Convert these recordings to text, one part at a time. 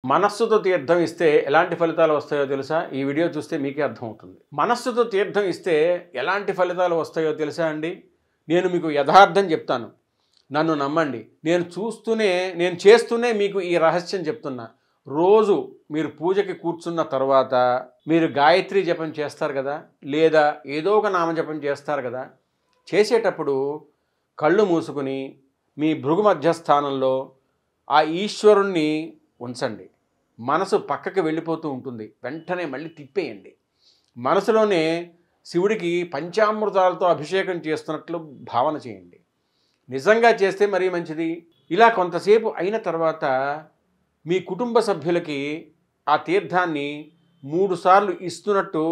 మనస్సుతో తీర్థం ఇస్తే ఎలాంటి ఫలితాలు వస్తాయో తెలుసా? ఈ వీడియో చూస్తే మీకే అర్థమవుతుంది. మనస్సుతో తీర్థం ఇస్తే ఎలాంటి ఫలితాలు వస్తాయో తెలుసా అండి? నేను మీకు యథార్థం చెప్తాను. నన్ను నమ్మండి. నేను చేస్తూనే మీకు ఈ రహస్యం చెప్తున్నా. రోజు మీరు పూజకి కూర్చున్న తర్వాత మీరు గాయత్రి జపం చేస్తారు కదా, లేదా ఏదో ఒక నామజపం చేస్తారు కదా. చేసేటప్పుడు కళ్ళు మూసుకుని మీ భృగు మధ్యస్థానంలో ఆ ఈశ్వరుణ్ణి ఉంచండి. మనసు పక్కకి వెళ్ళిపోతూ ఉంటుంది. వెంటనే మళ్ళీ తిప్పేయండి. మనసులోనే శివుడికి పంచామృతాలతో అభిషేకం చేస్తున్నట్లు భావన చేయండి. నిజంగా చేస్తే మరీ మంచిది. ఇలా కొంతసేపు అయిన తర్వాత మీ కుటుంబ సభ్యులకి ఆ తీర్థాన్ని 3 సార్లు ఇస్తున్నట్టు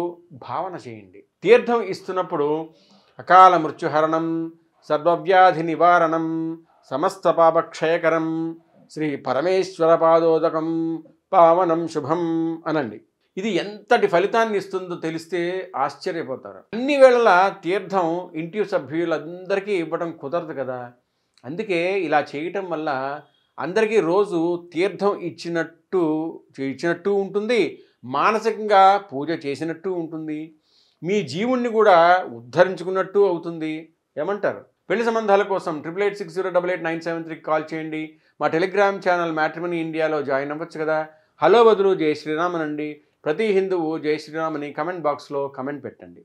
భావన చేయండి. తీర్థం ఇస్తున్నప్పుడు అకాల మృత్యుహరణం, సర్వవ్యాధి నివారణం, సమస్త పాపక్షయకరం, శ్రీ పరమేశ్వర పాదోదకం పావనం శుభం అనండి. ఇది ఎంతటి ఫలితాన్ని ఇస్తుందో తెలిస్తే ఆశ్చర్యపోతారు. అన్ని వేళలా తీర్థం ఇంటి సభ్యులందరికీ ఇవ్వడం కుదరదు కదా. అందుకే ఇలా చేయటం వల్ల అందరికీ రోజు తీర్థం ఇచ్చినట్టు ఉంటుంది. మానసికంగా పూజ చేసినట్టు ఉంటుంది. మీ జీవుణ్ణి కూడా ఉద్ధరించుకున్నట్టు అవుతుంది. ఏమంటారు? పెళ్లి సంబంధాల కోసం 8886088973 కాల్ చేయండి. మా టెలిగ్రామ్ ఛానల్ మ్యాట్రిమనీ ఇండియాలో జాయిన్ అవ్వచ్చు కదా. హలో బదులు జై శ్రీరామ్ అనండి. ప్రతి హిందువు జై శ్రీరామ్ అని కమెంట్ బాక్స్లో కమెంట్ పెట్టండి.